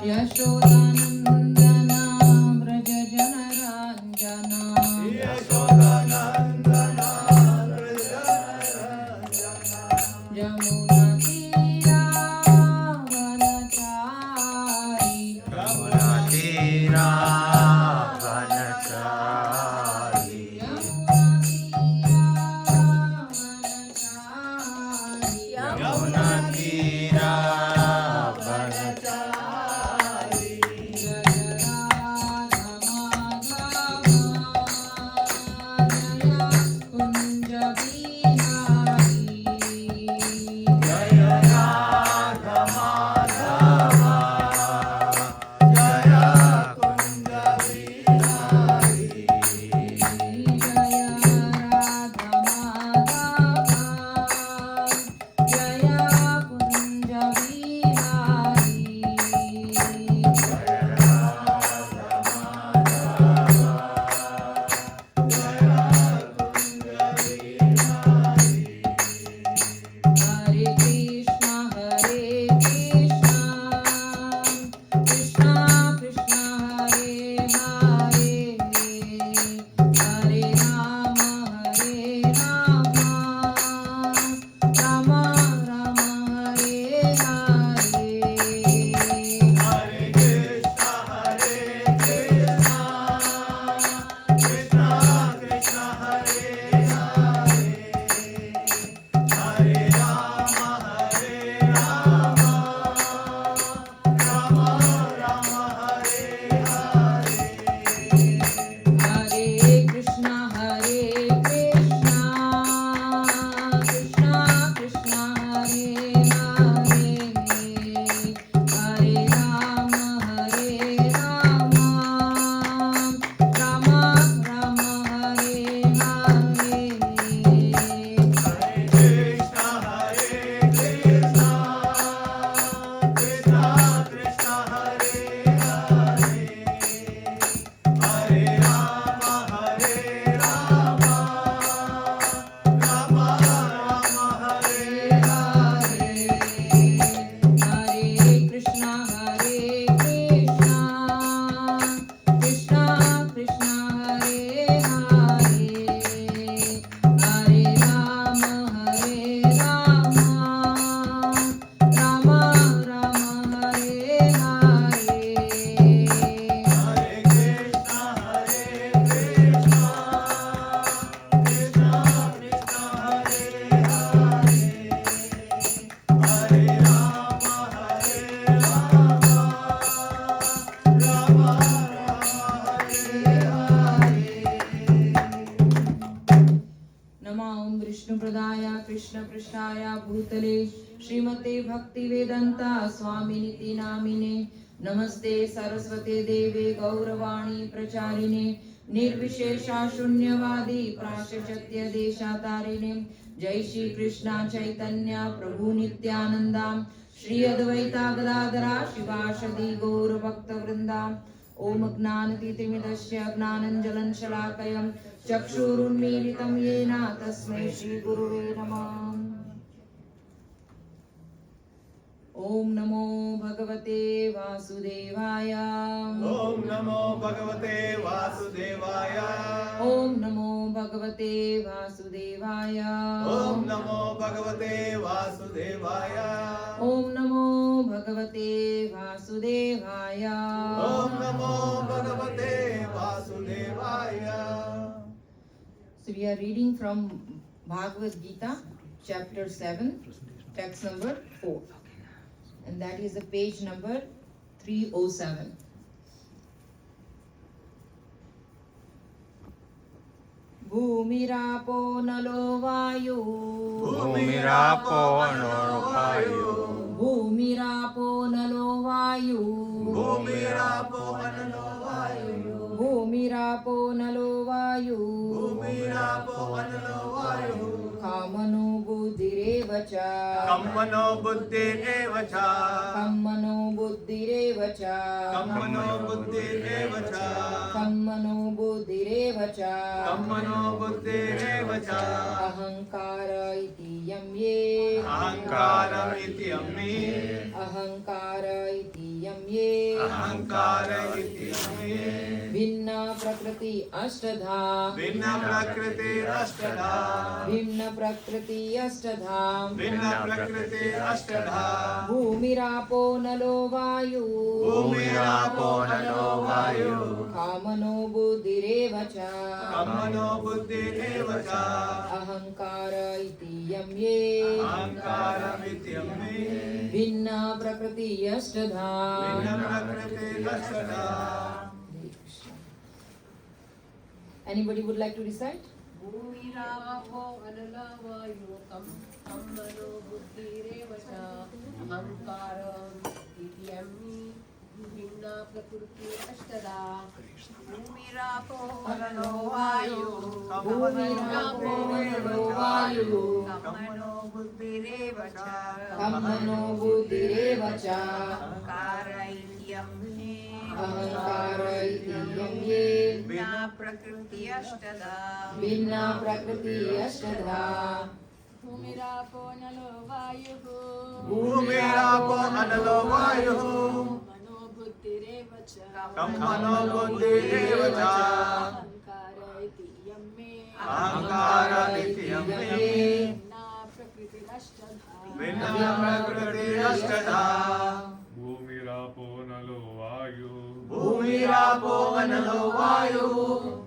यशोदानन्दना व्रज जनराञ्जना यशोदानन्दना व्रज जनराञ्जना यमुनातीरावनचारी यमुनातीरावनचारी यमुनातीरावनचारी जय राधा माधव जय कुंज बिहारी जय राधा माधव जय कुंज बिहारी हरे कृष्णा कृष्णा कृष्णा हरे हरे हरे राम राम राम हरे हरे हरे कृष्णा कृष्णा कृष्णा हरे हरे हरे राम राम राम हरे हरे हरे कृष्णा कृष्णा कृष्णा हरे हरे हरे राम राम राम हरे हरे हरे कृष्णा कृष्णा कृष्णा कृष्णा हरे हरे हरे राम राम राम हरे हरे हरे कृष्णा कृष्णा कृष्णा हरे हरे हरे राम राम राम हरे हरे हरे कृष्णा कृष्णा कृष्णा कृष्णा हरे हरे हरे राम राम हरे हरे नमो ओम विष्णुप्रदाय कृष्ण पृष्ठाय भूतले श्रीमते भक्ति वेदांता स्वामिनिति नामिने नमस्ते सरस्वते देवे गौरवाणी प्रचारिणे निर्विशेषा शून्यवादी प्राशचत्य देशातारिणे जय श्री कृष्ण चैतन्य प्रभु नित्यानंदा श्री अद्वैता गदाधरा शिवाशदि गौर भक्त वृंदा ओम ज्ञानतिमिरस्य ज्ञानञ्जनं शलाकयं चक्षुरुन्मीलितं येन तस्मै श्री गुरुवे नमः। ओम नमो भगवते वासुदेवाय ओम नमो भगवते वासुदेवाय ओम नमो भगवते वासुदेवाय ओम नमो भगवते वासुदेवाय ओम नमो भगवते वासुदेवाय ओम नमो भगवते वासुदेवाय So we are reading from Bhagavad Gita chapter 7 text number 4 and that is the page number 307. भूमिरापो नलो वायु भूमिरापो नलो वायु भूमिरापो नलो वायु भूमिरापो नलो वायु भूमिरापो नलो वायु भूमिरापो नलो वायु कामनो बुद्धिरेव च कम्मनो बुद्धिरेव च कम्मनो बुद्धिरेव च कम्मनो बुद्धिरेव च कम्मनो बुद्धिरेव च कम्मनो बुद्धिरेव च अहंकार इति यं ये अहंकारमिति यम्मे अहंकार इति यं ये अहंकार इति यमे भिन्न प्रकृति अष्टधा भिन्न प्रकृति अष्टधा भिन्न प्रकृति अष्टधा भिन्न प्रकृति अष्टधा भूमिरापो नलो वायु भूमिरापो नलो वायु कामनो बुद्धिरेव च कमनो बुद्धिरेव च अहंकार इति यं ये अहंकारमिति यमे भिन्न प्रकृति अष्टधा भिन्न प्रकृति अष्टधा Anybody would like to recite? भूमिरापो अनलवायु कम्मनो बुद्धिरेव च अहंकारम् इति यम्मि भिन्ना प्रकृति अष्टधा भूमिरापो अनलो वायु भूमिरापो नलो वायु कम्मनो बुद्धिरेव च कम्मनो बुद्धिरेव च अहंकार इति यम्मि अहंकार इति यं ये भिन्ना प्रकृति अष्टधा भिन्ना प्रकृति अष्टधा भूमिरापो नलो वायुः भूमिरापो अनलो वायुः मनो बुद्धिरेव च कम्मनो बुद्धिरेव च अहंकार इति यं मे अहंकार इति यमे भिन्ना प्रकृतिरष्टधा भिन्न प्रकृति अष्टधा भूमिरापो नलो वायु भूमिरापो अनलो वायु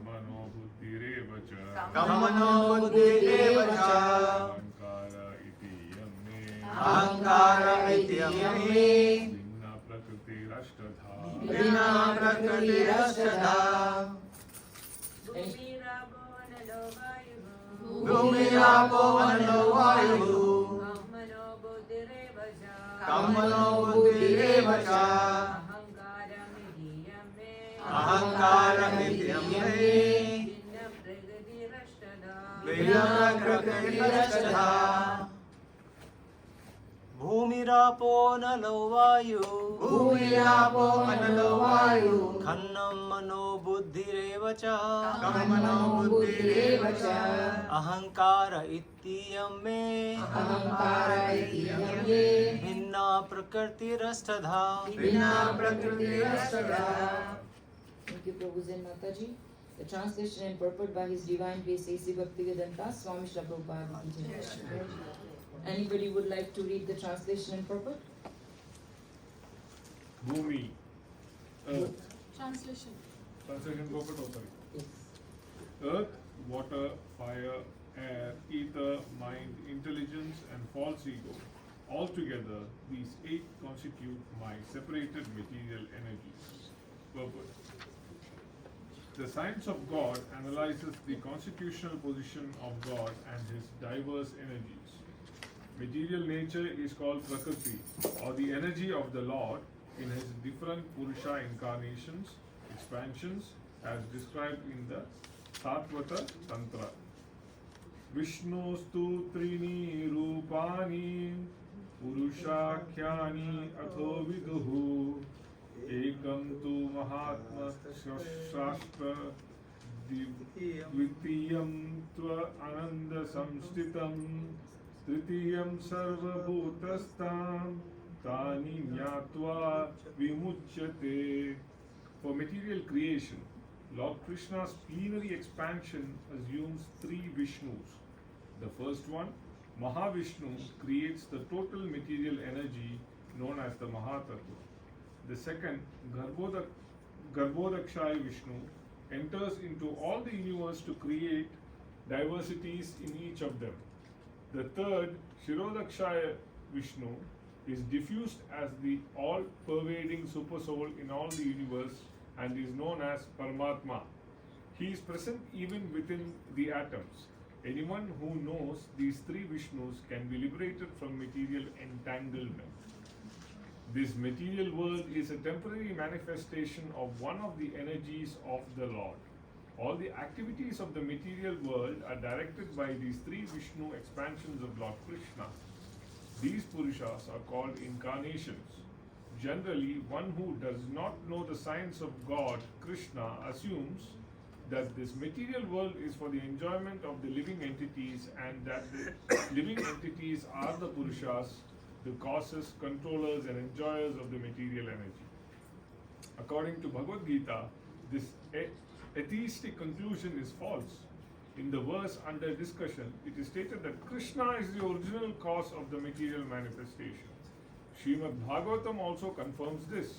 मनो बुद्धिरेव च कमनो बुद्धिरेव च अहंकार इति यं मे अहंकार इति यमे भिन्न प्रकृतिरष्टधा भिन्न प्रकृतिरष्टधा भूमिरापो अनलो वायुः भूमिरापो अनलो वायुः कम्मनो बुद्धिरेव च कमनो बुद्धिरेव च अहंकारमिति यमे अहंकारमिति यमे भिन्न प्रकृतिरष्टधा भिन्न प्रकृतिरष्टधा भूमिरापो नलो वायु भूमिरापो अनलो वायु खन्नं मनो बुद्धिरेव च कमनो बुद्धिरेव च अहंकार इत्ययं मे अहंकार इति यं ये भिन्ना प्रकृतिरष्टधा भिन्न प्रकृतिरष्टधा Thank you, Prabhuji and Mataji. The translation and purport by His Divine Grace A.C. Bhaktivedanta Swami Shri Prabhupada Ki Jai. Anybody would like to read the translation and purport? Bhumi, earth. Translation. Translation purport, oh sorry. Yes. Earth, water, fire, air, ether, mind, intelligence, and false ego. Altogether, these 8 constitute my separated material energies. Purport. The science of God analyzes the constitutional position of God and His diverse energies. Material nature is called Prakriti, or the energy of the Lord in His different Purusha incarnations, expansions, as described in the Satvata Tantra. Vishnustu trini rupani Purushakhyani atho viduhu Ekam tu Mahatma Shastra Dvitiyam Tva Ananda Samstitam Tritiyam Sarva Bhutastam Tani Nyatva Vimuchyate. For material creation, Lord Krishna's plenary expansion assumes 3 Vishnus. The first one, Mahavishnu, creates the total material energy known as the Mahatattva. The second, Garbhodakshaya Vishnu, enters into all the universe to create diversities in each of them. The third, Shirodakshaya Vishnu, is diffused as the all-pervading supersoul in all the universe and is known as Paramatma. He is present even within the atoms. Anyone who knows these 3 Vishnus can be liberated from material entanglement. This material world is a temporary manifestation of one of the energies of the Lord. All the activities of the material world are directed by these 3 Vishnu expansions of Lord Krishna. These Purushas are called incarnations. Generally, one who does not know the science of God, Krishna, assumes that this material world is for the enjoyment of the living entities and that the living entities are the Purushas, the causes, controllers and enjoyers of the material energy. According to Bhagavad Gita, this atheistic conclusion is false. In the verse under discussion, it is stated that Krishna is the original cause of the material manifestation. Srimad Bhagavatam also confirms this.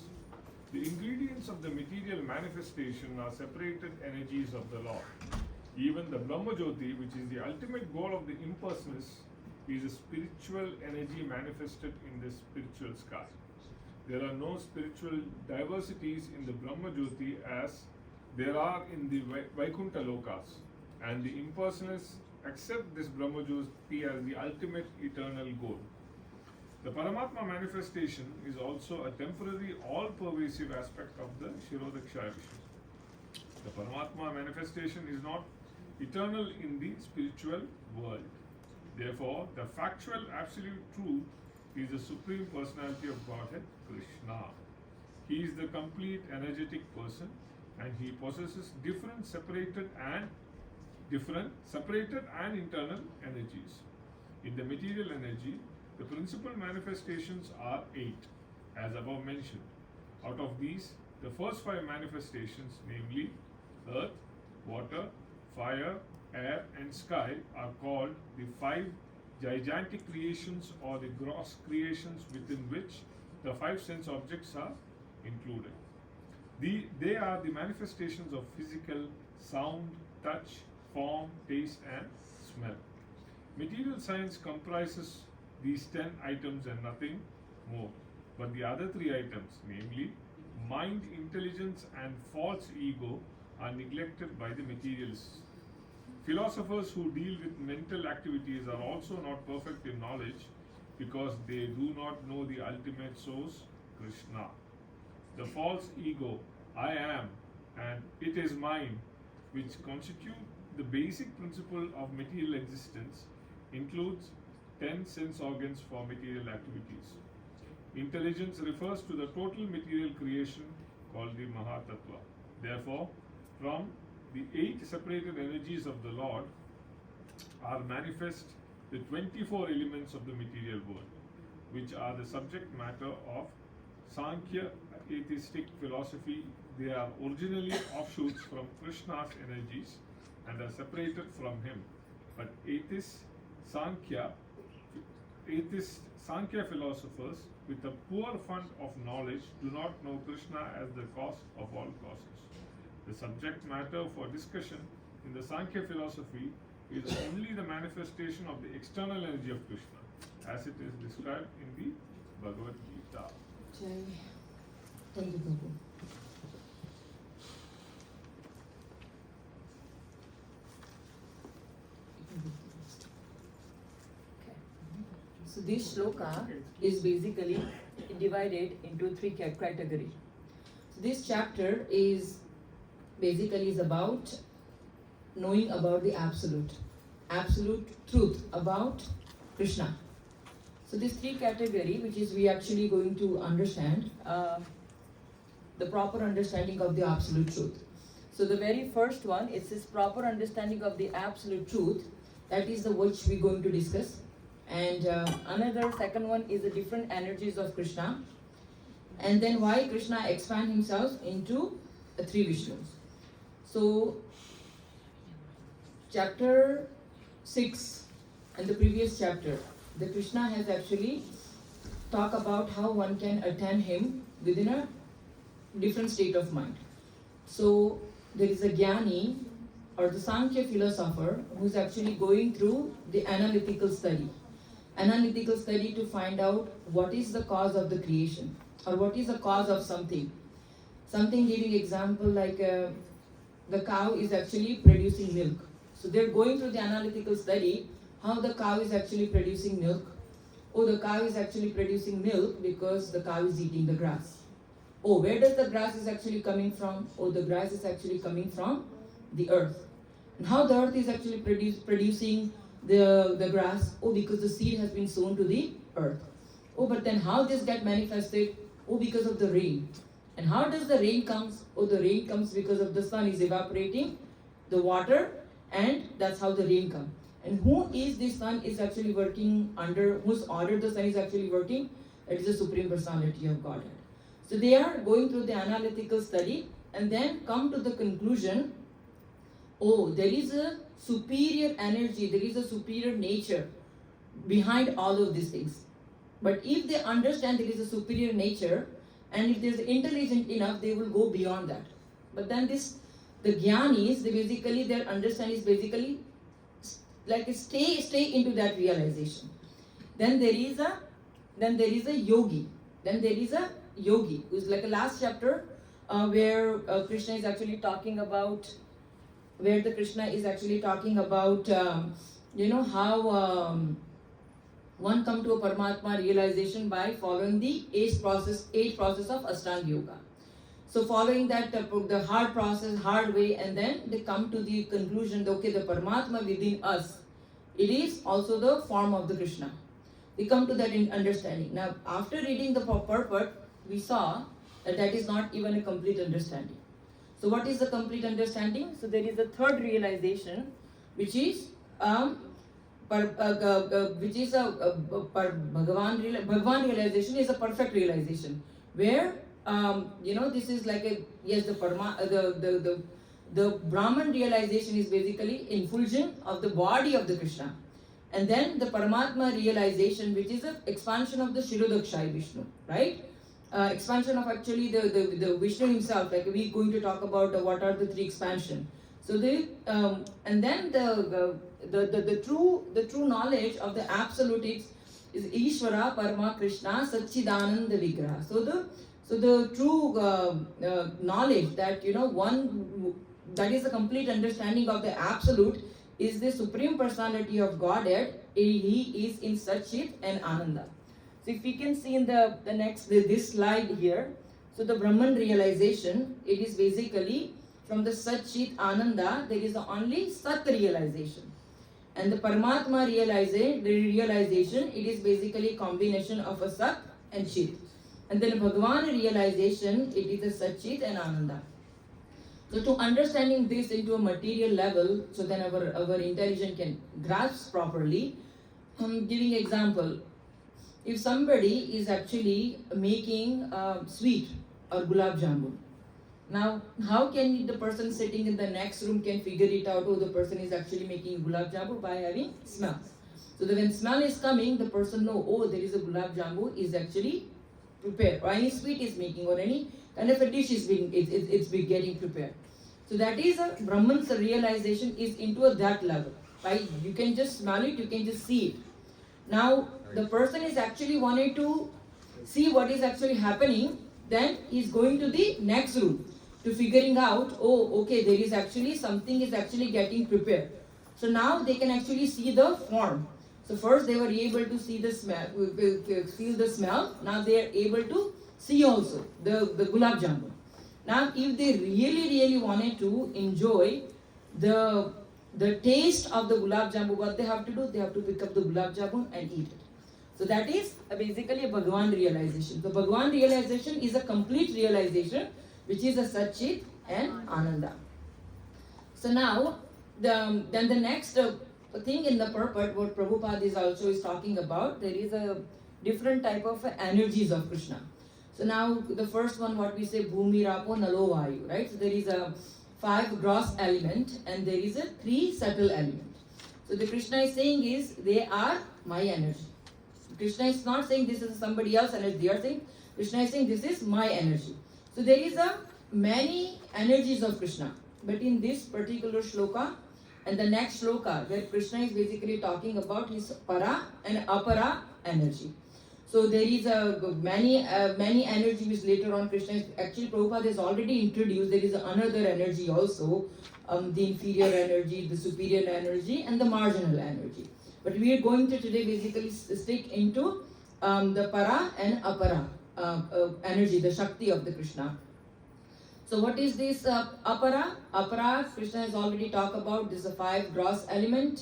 The ingredients of the material manifestation are separated energies of the Lord. Even the Brahma Jyoti, which is the ultimate goal of the impersonalists, is a spiritual energy manifested in the spiritual sky. There are no spiritual diversities in the Brahma Jyoti as there are in the Vaikuntha Lokas, and the impersonalists accept this Brahma Jyoti as the ultimate eternal goal. The Paramatma manifestation is also a temporary, all-pervasive aspect of the Shirodakshaya Vishnu. The Paramatma manifestation is not eternal in the spiritual world. Therefore, the factual absolute truth is the Supreme Personality of Godhead, Krishna. He is the complete energetic person, and he possesses different separated and internal energies. In the material energy, the principal manifestations are 8, as above mentioned. Out of these, the first 5 manifestations, namely earth, water, fire, air, and sky, are called the 5 gigantic creations or the gross creations within which the 5 sense objects are included. They are the manifestations of physical, sound, touch, form, taste, and smell. Material science comprises these 10 items and nothing more. But the other 3 items, namely mind, intelligence, and false ego, are neglected by the materialists. Philosophers who deal with mental activities are also not perfect in knowledge because they do not know the ultimate source, Krishna. The false ego, I am, and it is mine, which constitute the basic principle of material existence, includes 10 sense organs for material activities. Intelligence refers to the total material creation called the Mahatattva. Therefore, from the 8 separated energies of the Lord are manifest the 24 elements of the material world, which are the subject matter of Sankhya atheistic philosophy. They are originally offshoots from Krishna's energies and are separated from him. But atheist Sankhya philosophers with a poor fund of knowledge do not know Krishna as the cause of all causes. The subject matter for discussion in the Sankhya philosophy is only the manifestation of the external energy of Krishna, as it is described in the Bhagavad Gita. Jai. Thank you, Prabhu. So this shloka is basically divided into 3 categories. So this chapter is basically about knowing about the absolute truth about Krishna. So these 3 categories, which is we actually going to understand the proper understanding of the absolute truth. So the very first one is this proper understanding of the absolute truth. That is the which we're going to discuss. And another second one is the different energies of Krishna. And then why Krishna expand himself into 3 Vishnus. So chapter 6 and the previous chapter, the Krishna has actually talked about how one can attain him within a different state of mind. So there is a Jnani or the Sankhya philosopher who is actually going through the analytical study to find out what is the cause of the creation or what is the cause of something. Something giving example like the cow is actually producing milk. So they're going through the analytical study how the cow is actually producing milk. Oh, the cow is actually producing milk because the cow is eating the grass. Oh, where does the grass is actually coming from? Oh, the grass is actually coming from the earth. And how the earth is actually producing the grass? Oh, because the seed has been sown to the earth. Oh, but then how this get manifested? Oh, because of the rain. And how does the rain comes? Oh, the rain comes because of the sun is evaporating the water, and that's how the rain comes. And who is the sun is actually working under, whose order the sun is actually working? It is the Supreme Personality of Godhead. So they are going through the analytical study and then come to the conclusion, oh, there is a superior energy, there is a superior nature behind all of these things. But if they understand there is a superior nature, and if there's intelligent enough, they will go beyond that. But then the jnanis, their understanding is basically like stay into that realization. Then there is a yogi. Then there is a yogi, who's like a last chapter where Krishna is actually talking about, how one come to a Paramatma realization by following the eight process of Ashtanga Yoga. So following that, the hard process, hard way, and then they come to the conclusion that, okay, the Paramatma within us, it is also the form of the Krishna. We come to that in understanding. Now, after reading the purport, we saw that is not even a complete understanding. So what is the complete understanding? So there is a third realization, which is Bhagavan realization is a perfect realization, where this is like the Brahman realization is basically infulgence of the body of the Krishna, and then the Paramatma realization, which is an expansion of the Shirodakshaya Vishnu, right? Expansion of actually the Vishnu himself. Like we're going to talk about what are the three expansion. So and then the true knowledge of the absolute is Ishvara, Parama, Krishna, Satchidananda Vigraha. So the true knowledge that one that is the complete understanding of the absolute is the supreme personality of Godhead. He is in Satchit and Ananda. So if we can see in the next this slide here, so the Brahman realization, it is basically from the Satchit Ananda, there is only Sat realization. And the Paramatma realization, it is basically a combination of a Sat and Chit. And then Bhagavan realization, it is a Satchit and Ananda. So to understanding this into a material level, so then our intelligence can grasp properly, I'm giving example. If somebody is actually making sweet or gulab jamun, now how can the person sitting in the next room can figure it out? Oh, the person is actually making gulab jamun by having smell. So that when smell is coming, the person know, oh, there is a gulab jamun is actually prepared, or any sweet is making, or any kind of a dish is being getting prepared. So that is a Brahman's realization is into that level. Right? You can just smell it, you can just see it. Now the person is actually wanting to see what is actually happening, then he's going to the next room to figuring out, oh, okay, there is actually something is actually getting prepared. So now they can actually see the form. So first they were able to see the smell, feel the smell. Now they are able to see also the gulab jamun. Now if they really wanted to enjoy the taste of the gulab jamun, what they have to do? They have to pick up the gulab jamun and eat it. So that is basically a Bhagavan realization. The Bhagavan realization is a complete realization, which is a Satchit and Ananda. So now, then the next thing in the purport, what Prabhupada is talking about, there is a different type of energies of Krishna. So now the first one, what we say, Bhumi, Rapo, Nalo, Vayu, right? So there is a 5 gross element and there is a 3 subtle element. So the Krishna is saying is, they are my energy. Krishna is not saying this is somebody else's energy. They are saying, Krishna is saying this is my energy. So there is a many energies of Krishna. But in this particular shloka and the next shloka, where Krishna is basically talking about his para and apara energy. So there is many energy which later on Krishna is, actually Prabhupada has already introduced. There is another energy also, the inferior energy, the superior energy, and the marginal energy. But we are going to today basically stick into the para and apara energy, the Shakti of the Krishna. So what is this apara? Apara, Krishna has already talked about. This is a 5 gross element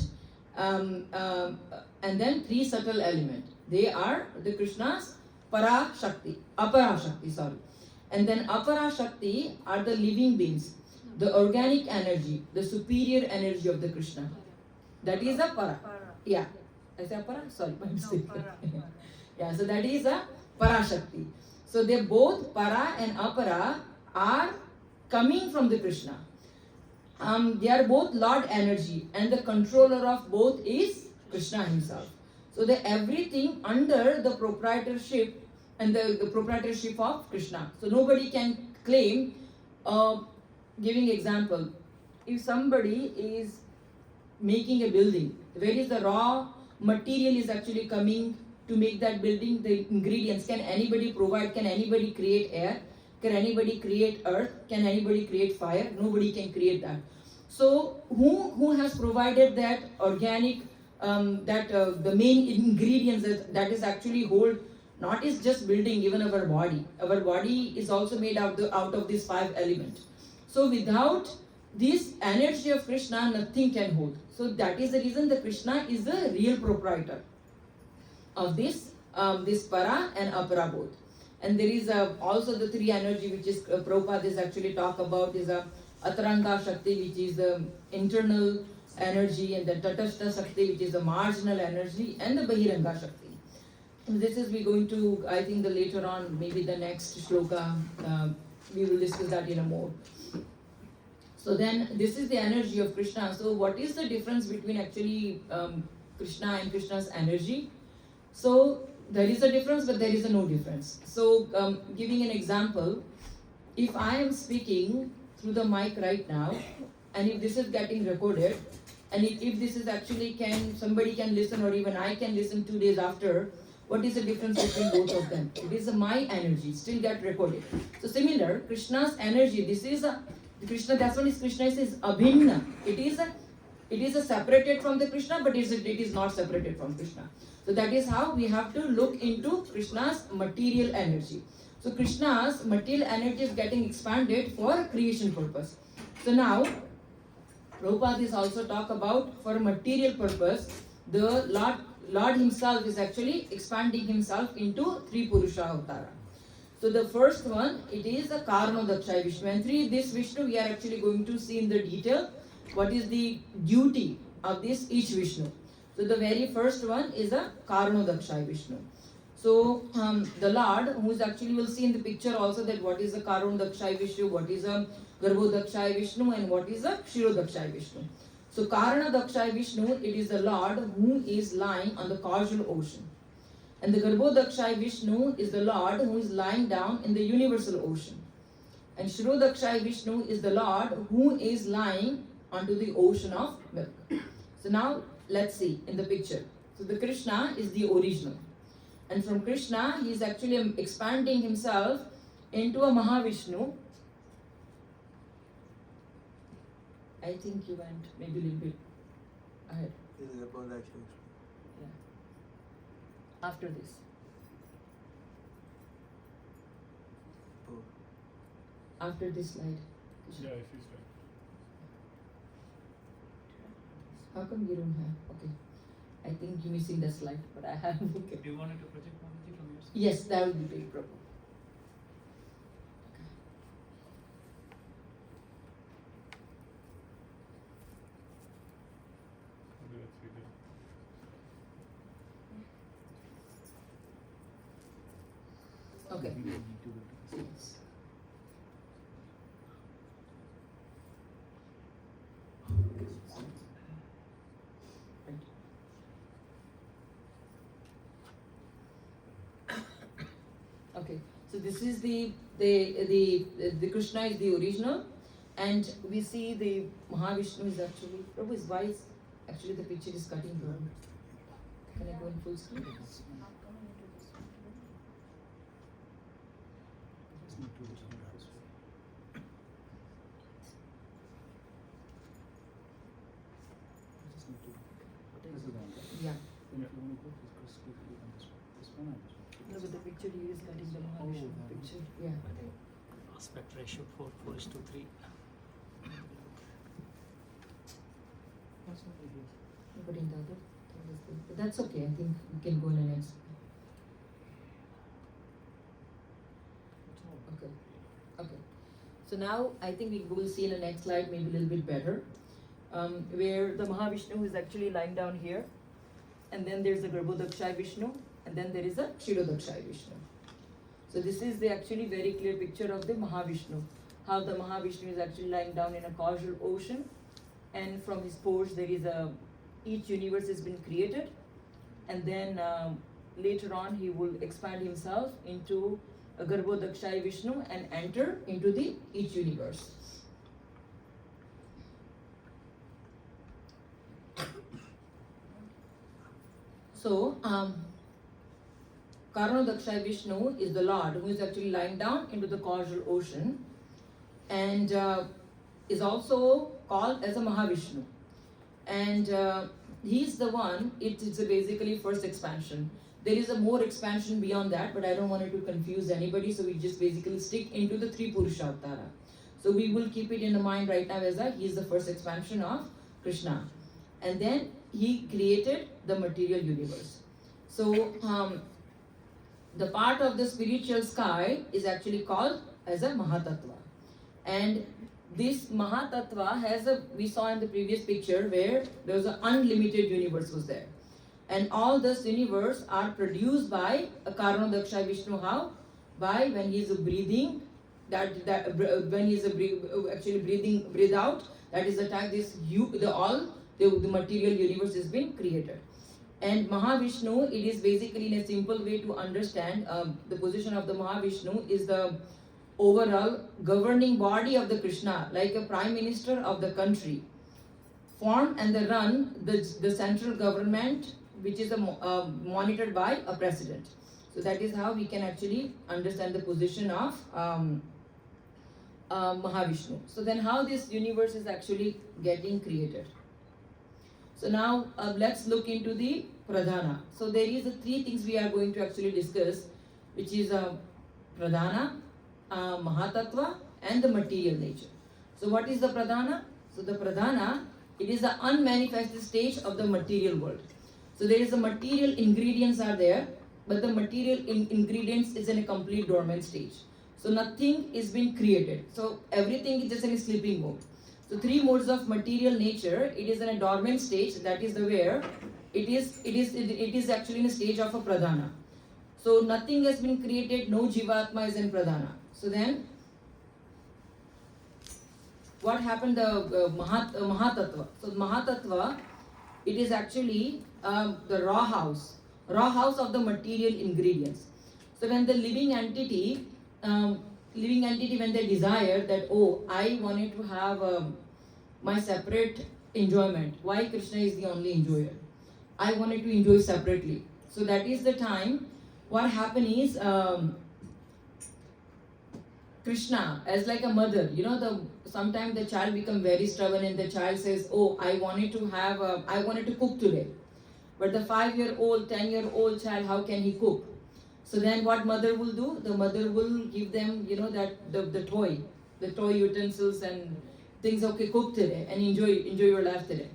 and then 3 subtle element. They are the Krishna's para Shakti, apara Shakti, sorry. And then apara Shakti are the living beings, the organic energy, the superior energy of the Krishna. That is a para. Yeah. I say apara? Sorry, my mistake. para. Yeah, so that is a para Shakti. So they both para and apara are coming from the Krishna. They are both Lord energy, and the controller of both is Krishna himself. So the everything under the proprietorship and the proprietorship of Krishna. So nobody can claim. Giving example, if somebody is making a building, where is the raw material is actually coming to make that building, the ingredients, can anybody provide, can anybody create air, can anybody create earth, can anybody create fire? Nobody can create that. So who has provided that organic, the main ingredients that is actually hold, not is just building, even our body is also made out of these 5 elements. So without this energy of Krishna, nothing can hold. So that is the reason that Krishna is the real proprietor of this para and apara both. And there is also the 3 energy which is Prabhupada is actually talk about is a Ataranga Shakti, which is the internal energy, and the Tatashta Shakti, which is the marginal energy, and the Bahiranga Shakti. And this is we going to, I think the later on, maybe the next shloka, we will discuss that in a more. So then this is the energy of Krishna. So what is the difference between actually Krishna and Krishna's energy? So there is a difference, but there is no difference. So giving an example, if I am speaking through the mic right now, and if this is getting recorded, and if this is actually somebody can listen, or even I can listen 2 days after, what is the difference between both of them? It is my energy still get recorded. So similar, Krishna's energy, this is a Krishna, that's what is Krishna is abhinna. It is a separated from the Krishna, but it is not separated from Krishna. So that is how we have to look into Krishna's material energy. So Krishna's material energy is getting expanded for creation purpose. So now, Prabhupada is also talk about for material purpose, the Lord himself is actually expanding himself into 3 Purusha Avatara. So the first one, it is a Karno Dakshaya Vishnu. And this Vishnu, we are actually going to see in the detail what is the duty of this each Vishnu. So the very first one is a Karno Dakshaya Vishnu. So the Lord, who is actually, will see in the picture also that what is a Karno Dakshaya Vishnu, what is a Garbho Dakshaya Vishnu, and what is a Shiro Dakshaya Vishnu. So Karna Dakshaya Vishnu, it is the Lord who is lying on the causal ocean. And the Garbho Dakshaya Vishnu is the Lord who is lying down in the universal ocean. And Shiro Dakshaya Vishnu is the Lord who is lying onto the ocean of milk. So now let's see in the picture. So the Krishna is the original. And from Krishna, he is actually expanding himself into a Mahavishnu. I think you went maybe a little bit ahead. This is about that. After this. After this slide. Yeah, if he's right. How come you don't have? Okay. I think you're missing the slide, but I have. Okay. Do you want it to project Mataji from your side? Yes, that would be great, Prabhu. Okay, let's see there. Okay. We need to go to this. Yes. Okay, so this is the Krishna is the original, and we see the Mahavishnu is actually Prabhu is why is actually the picture is cutting down. Can I go in full screen? Just need to do some transfer. Just need to press it down. Yeah. Then if you want to go, just press quickly on this one. This one and this one. No, but the picture here is cutting the Mahavishnu Oh, picture. Yeah. Aspect ratio 4:3. That's what it is. But in the other thing is good. But that's okay. I think we can go in the next. That's all. Okay. Okay. So now I think we will see in the next slide maybe a little bit better, where the Mahavishnu is actually lying down here, and then there's the Garbhodakshaya Vishnu, and then there is a Kshirodakshaya Vishnu. So this is the actually very clear picture of the Mahavishnu. How the Mahavishnu is actually lying down in a causal ocean, and from his pores there is each universe has been created, and then later on he will expand himself into a Garbhodakshaya Vishnu and enter into the each universe. So, Karanodakshaya Vishnu is the Lord who is actually lying down into the causal ocean, and is also called as a Mahavishnu. And he's the one, it's a basically first expansion. There is a more expansion beyond that, but I don't want it to confuse anybody, so we just basically stick into the three Purusha Avtara. So we will keep it in the mind right now as he is the first expansion of Krishna. And then he created the material universe. So the part of the spiritual sky is actually called as a Mahatattva. And this Mahatattva has we saw in the previous picture where there was an unlimited universe was there. And all this universe are produced by a Karanodakshaya Vishnu. How? By when he is breathing, when he is actually breathe out, that is the time the material universe has been created. And Mahavishnu, it is basically in a simple way to understand the position of the Mahavishnu is the overall governing body of the Krishna, like a prime minister of the country, form and the run the central government, which is monitored by a president. So that is how we can actually understand the position of Mahavishnu. So then how this universe is actually getting created. So now let's look into the Pradhana. So there is three things we are going to actually discuss, which is Pradhana, Mahatattva and the material nature. So what is the Pradhana? So the Pradhana, it is the unmanifested stage of the material world. So there is the material ingredients are there, but the material ingredients is in a complete dormant stage. So nothing is being created. So everything is just in a sleeping mode. So three modes of material nature, it is in a dormant stage, that is the where it is actually in a stage of a Pradhana. So nothing has been created, no Jivatma is in Pradhana. So then what happened, the Mahatattva. So Mahatattva, it is actually the raw house of the material ingredients. So when the living entity when they desire that, oh, I wanted to have my separate enjoyment. Why Krishna is the only enjoyer? I wanted to enjoy separately. So that is the time. What happened is Krishna, as like a mother, sometimes the child become very stubborn and the child says, oh, I wanted to cook today. But the 5-year-old, 10-year-old child, how can he cook? So then what mother will do? The mother will give them, the toy utensils and things, okay, cook today and enjoy your life today.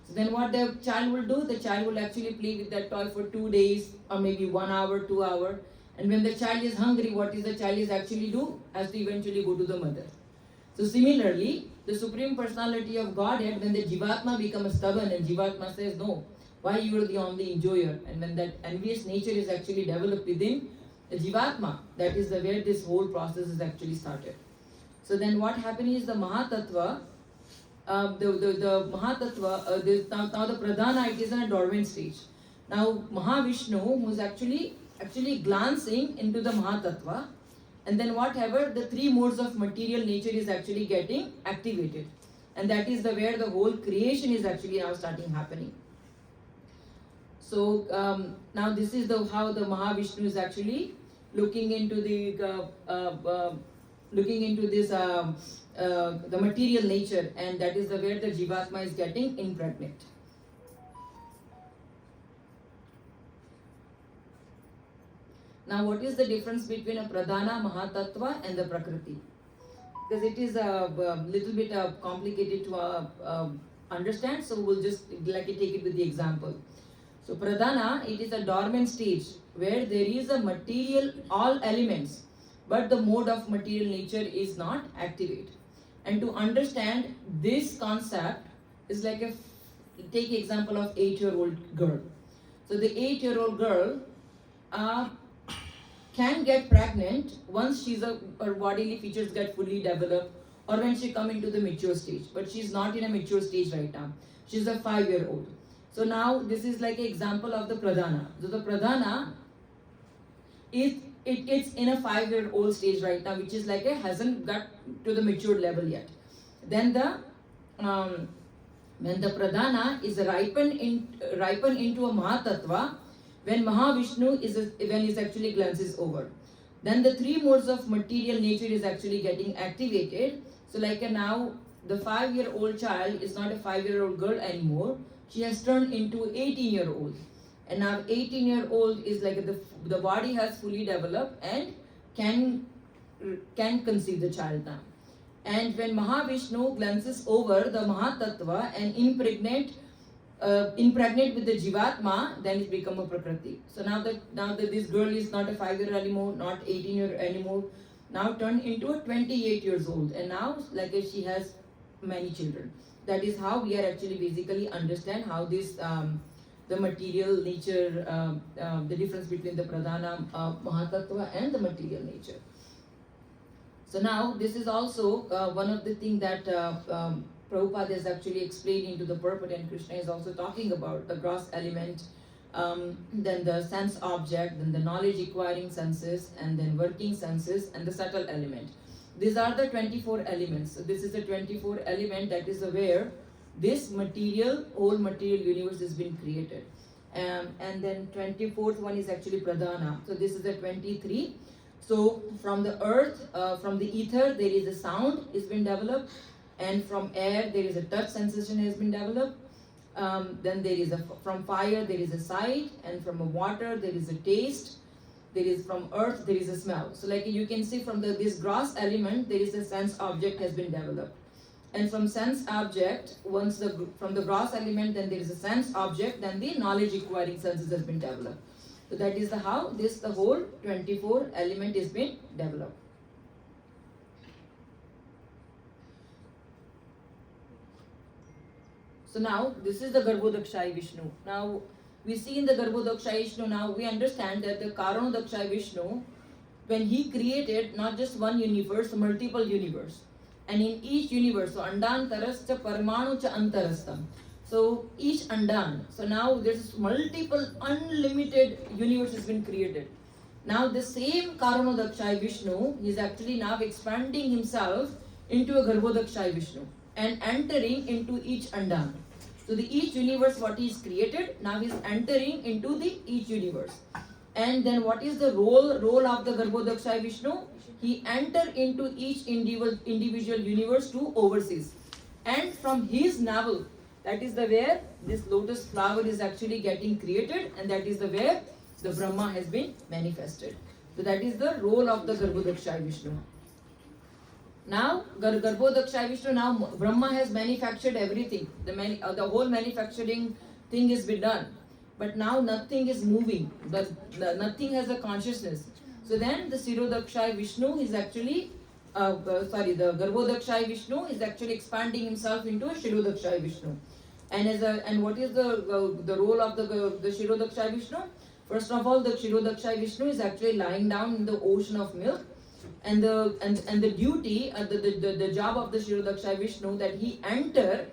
So then what the child will do? The child will actually play with that toy for 2 days or maybe 1 hour, 2 hours. And when the child is hungry, what is the child is actually do? Has to eventually go to the mother. So similarly, the Supreme Personality of Godhead, when the Jivatma becomes stubborn and Jivatma says, no, why you are the only enjoyer? And when that envious nature is actually developed within the Jivatma, that is where this whole process is actually started. So then what happened is the Mahatattva, now the Pradhana, it is in a dormant stage. Now Mahavishnu, who is actually glancing into the Mahatattva, and then whatever the three modes of material nature is actually getting activated, and that is where the whole creation is actually now starting happening. So now this is how the Mahavishnu is actually looking into this the material nature, and that is where the Jivatma is getting impregnate. Now what is the difference between a Pradhana, Mahatattva and the Prakriti? Because it is a little bit complicated to understand, so we'll just take it with the example. So Pradhana, it is a dormant stage where there is a material, all elements, but the mode of material nature is not activated. And to understand this concept is like take example of 8-year-old girl. So the 8-year-old girl can get pregnant once her bodily features get fully developed, or when she come into the mature stage. But she's not in a mature stage right now. She's a 5-year-old. So now this is like an example of the pradhana. So the pradhana it's in a 5-year-old stage right now, which is like hasn't got to the mature level yet. Then the when the pradhana is ripened into a mahatattva, when Mahavishnu is actually glances over, then the 3 modes of material nature is actually getting activated. So like now the 5-year-old child is not a 5-year-old girl anymore. She has turned into 18-year-old, and now 18-year-old is like the body has fully developed and can conceive the child now. And when Mahavishnu glances over the Mahatattva and impregnate with the Jivatma, then it becomes a Prakriti. So now that this girl is not a 5-year anymore, not 18-year anymore, now turned into a 28 years old, and now like she has many children. That is how we are actually basically understand how this the material nature, the difference between the Pradhana Mahatattva and the material nature. So now this is also one of the things that Prabhupada has actually explained into the purport, and Krishna is also talking about the gross element, then the sense object, then the knowledge acquiring senses, and then working senses, and the subtle element. These are the 24 elements. So this is the 24 element that is where this whole material universe has been created. And then 24th one is actually Pradhana. So this is the 23. So from the earth, from the ether, there is a sound has been developed, and from air there is a touch sensation has been developed. Then there is from fire there is a sight, and from water there is a taste. There is from earth there is a smell. So like you can see from this gross element there is a sense object has been developed, and from sense object from the gross element then there is a sense object, then the knowledge acquiring senses has been developed. So that is how the whole 24 element is being developed. So now this is the Garbhodakshaya Vishnu. Now we see in the Garbhodakshaya Vishnu, now we understand that the Karanodakshaya Vishnu, when he created not just one universe, multiple universe, and in each universe, so Andantarascha Parmanu cha Antarastam. So each Andan, so now there's multiple unlimited universe has been created. Now the same Karanodakshaya Vishnu is actually now expanding himself into a Garbhodakshaya Vishnu and entering into each Andan. So each universe what he is created, now he is entering into each universe. And then what is the role of the Garbhodakshaya Vishnu? He enter into each individual universe to overseas. And from his navel, that is where this lotus flower is actually getting created, and that is where the Brahma has been manifested. So that is the role of the Garbhodakshaya Vishnu. Now Garbhodakshaya Vishnu, now Brahma has manufactured everything. The whole manufacturing thing has been done. But now nothing is moving. Nothing has a consciousness. So then the Sirodakshaya Vishnu is actually the Garbhodakshaya Vishnu is actually expanding himself into a Shirodakshaya Vishnu. And what is the role of the Shirodakshaya Vishnu? First of all, the Shirodakshaya Vishnu is actually lying down in the ocean of milk, and the duty, the job of the Shirodakshaya Vishnu, that he enter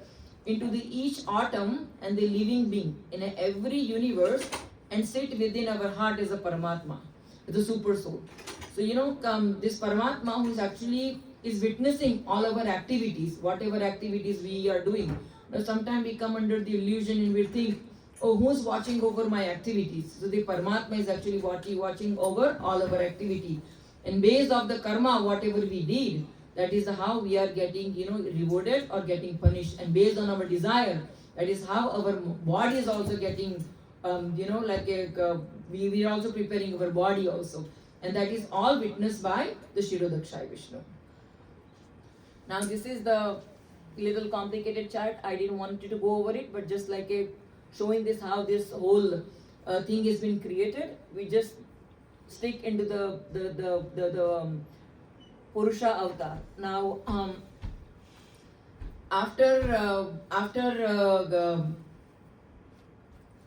into each atom and the living being in every universe and sit within our heart as a Paramatma, the super soul. So this Paramatma who is actually is witnessing all our activities, whatever activities we are doing. Now sometimes we come under the illusion and we think, oh, who's watching over my activities? So the Paramatma is actually watching over all our activity. And based on the karma, whatever we did, that is how we are getting, rewarded or getting punished. And based on our desire, that is how our body is also getting, we are also preparing our body also. And that is all witnessed by the Shirodakshaya Vishnu. Now this is the little complicated chart. I didn't want you to go over it, but just showing this how this whole thing has been created. We just stick into the Purusha avatar. Now after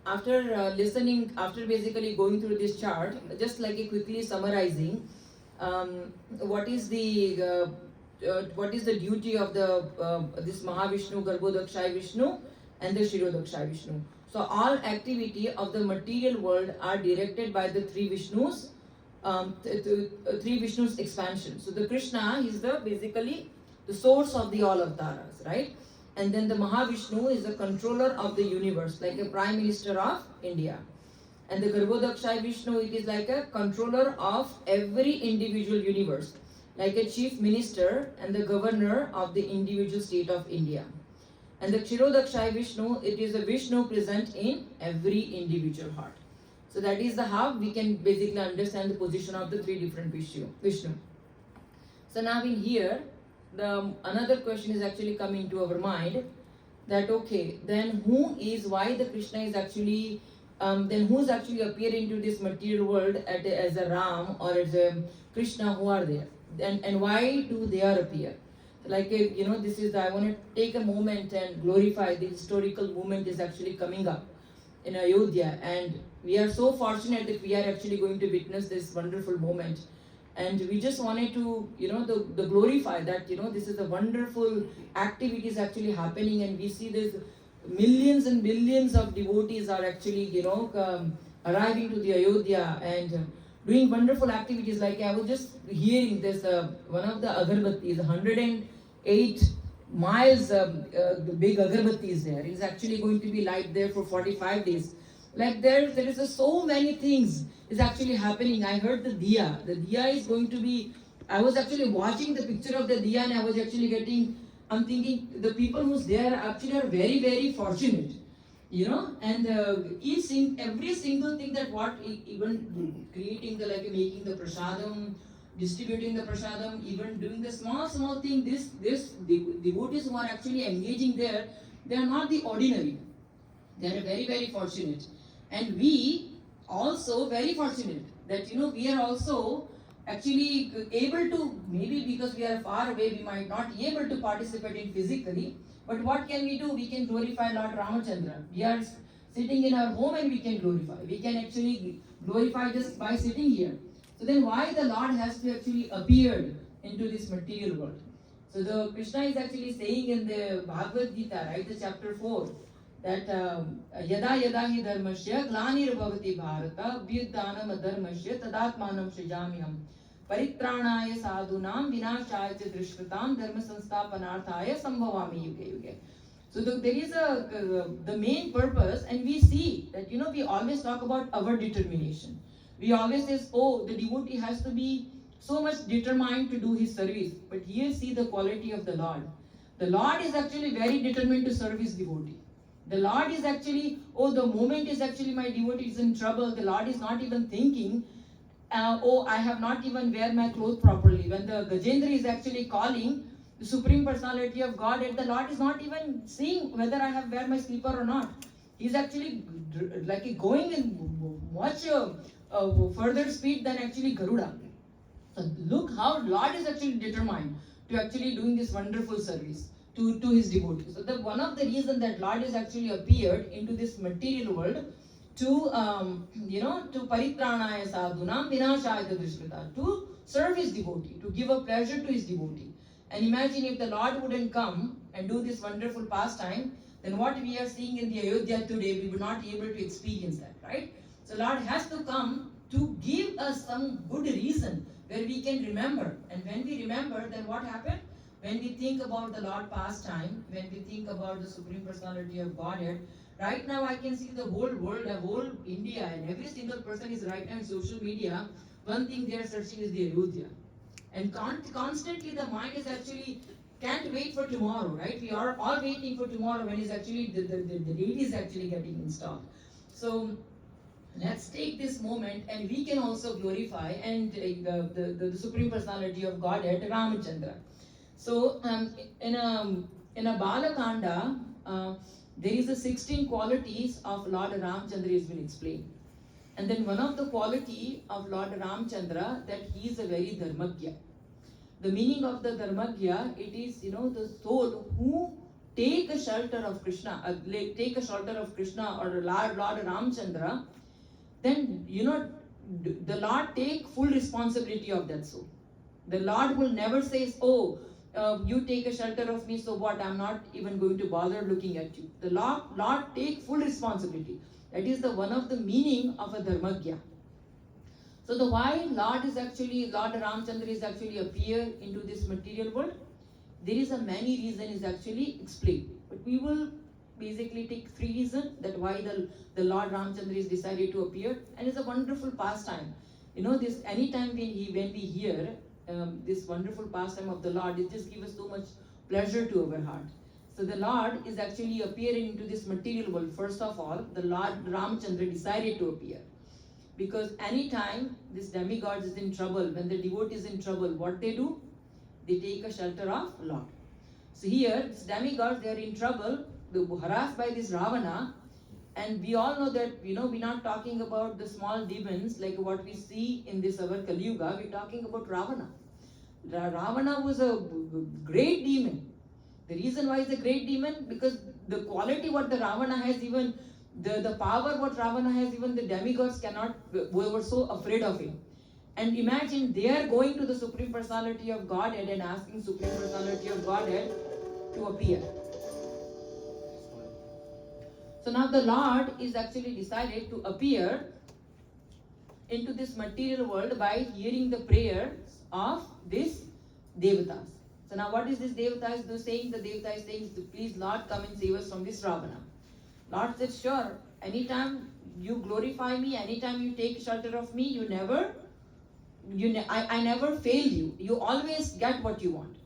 listening, after basically going through this chart, just like a quickly summarizing, what is the duty of the this Mahavishnu, Garbhodakshaya Vishnu, and the Shirodakshaya Vishnu. So all activity of the material world are directed by the three Vishnus, three Vishnus expansion. So the Krishna is the basically the source of the all avatars, right? And then the Mahavishnu is the controller of the universe, like a Prime Minister of India. And the Garbhodakshaya Vishnu, it is like a controller of every individual universe, like a chief minister and the governor of the individual state of India. And the Kshirodakshaya Vishnu, it is a Vishnu present in every individual heart. So that is the how we can basically understand the position of the three different Vishnu. So now in here, another question is actually coming to our mind, that okay, then why the Krishna is actually, then who's actually appearing to this material world as a Ram or as a Krishna, who are there? And why do they appear? Like, this is, I want to take a moment and glorify the historical movement is actually coming up in Ayodhya, and we are so fortunate that we are actually going to witness this wonderful moment. And we just wanted to, the glorify that, this is a wonderful activities actually happening, and we see this millions and millions of devotees are actually, arriving to the Ayodhya and doing wonderful activities. Like I was just hearing this, one of the agarbattis, 108 miles, the big agarbattis there is actually going to be light there for 45 days. Like there is so many things is actually happening. I heard the diya. The diya is going to be, I was actually watching the picture of the diya, and I was actually I'm thinking the people who's there actually are very, very fortunate. And every single thing that even creating making the prasadam, distributing the prasadam, even doing the small thing, this devotees who are actually engaging there, they are not the ordinary. They are very, very fortunate. And we also very fortunate that, we are also actually able to, maybe because we are far away, we might not be able to participate in physically, but what can we do? We can glorify Lord Ramachandra. We are sitting in our home and we can glorify. We can actually glorify just by sitting here. So then why the Lord has to actually appear into this material world? So the Krishna is actually saying in the Bhagavad Gita, right, the chapter 4, that yada yada hi dharmasya glanir bhavati bharata vyudhanam adharmasya tadatmanam srijamyam paritranaya sadhunam vinashaya cha drishtatam dharma sansthapanarthaya sambhavami yuge yuge. So there is the main purpose, and we see that, we always talk about our determination. We always say, oh, the devotee has to be so much determined to do his service. But here see the quality of the Lord. The Lord is actually very determined to serve his devotee. The Lord is actually, the moment is actually my devotee is in trouble, the Lord is not even thinking, I have not even wear my clothes properly. When the Gajendra is actually calling the Supreme Personality of Godhead, the Lord is not even seeing whether I have wear my slipper or not. He is actually going in much further speed than actually Garuda. So look how Lord is actually determined to actually doing this wonderful service to his devotees. So one of the reasons that Lord has actually appeared into this material world to paritranaya sadhunam vinashaya drishkrita, to serve his devotee, to give a pleasure to his devotee. And imagine if the Lord wouldn't come and do this wonderful pastime, then what we are seeing in the Ayodhya today, we would not be able to experience that, right? So Lord has to come to give us some good reason where we can remember. And when we remember, then what happened? When we think about the Lord pastime, when we think about the Supreme Personality of Godhead, right now I can see the whole world, the whole India, and every single person is right now in social media, one thing they are searching is the Ayodhya. And constantly the mind is actually, can't wait for tomorrow, right? We are all waiting for tomorrow when is actually, the date is actually getting installed. So let's take this moment and we can also glorify and the Supreme Personality of Godhead, Ramachandra. So in a Balakanda, there is the 16 qualities of Lord Ramachandra has been explained. And then one of the quality of Lord Ramachandra, that he is a very dharmagya. The meaning of the dharmagya, it is, the soul who take a shelter of Krishna, take a shelter of Krishna or Lord Ramchandra, then the Lord take full responsibility of that soul. The Lord will never say, oh, you take a shelter of me, so what? I'm not even going to bother looking at you. The Lord take full responsibility. That is the one of the meaning of a dharmagya. So the why Lord Ramchandra is actually appear into this material world, there is a many reason is actually explained. But we will basically take 3 reasons that why the Lord Ramchandra is decided to appear, and it's a wonderful pastime. This anytime when we hear this wonderful pastime of the Lord, it just gives us so much pleasure to our heart. So the Lord is actually appearing into this material world. First of all, the Lord Ramchandra decided to appear. Because anytime this demigod is in trouble, when the devotee is in trouble, what they do? They take a shelter of Lord. So here, this demigod, they are in trouble, they're harassed by this Ravana, and we all know that, we're not talking about the small demons like what we see in this our Kali Yuga, we're talking about Ravana. Ravana was a great demon. The reason why it's a great demon, because the quality what the Ravana has, even the power what Ravana has, even the demigods cannot, were so afraid of him. And imagine they are going to the Supreme Personality of Godhead and asking Supreme Personality of Godhead to appear. So now the Lord is actually decided to appear into this material world by hearing the prayers of these Devatas. So now what is this Devata is saying? The Devata is saying, please Lord, come and save us from this Ravana. Lord said, sure, anytime you glorify me, anytime you take shelter of me, I never fail you. You always get what you want.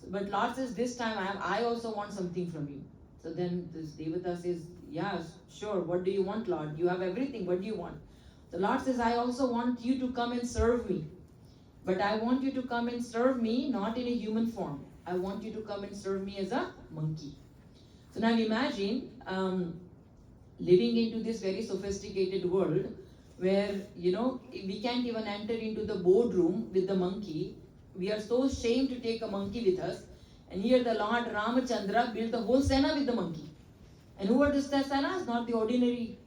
So, but Lord says, this time I also want something from you. So then this Devata says, yeah, sure, what do you want, Lord? You have everything, what do you want? The Lord says, I also want you to come and serve me. But I want you to come and serve me not in a human form. I want you to come and serve me as a monkey. So now imagine living into this very sophisticated world where, we can't even enter into the boardroom with the monkey. We are so ashamed to take a monkey with us. And here the Lord Ramachandra built the whole Sena with the monkey. And who are the Senas? Not the ordinary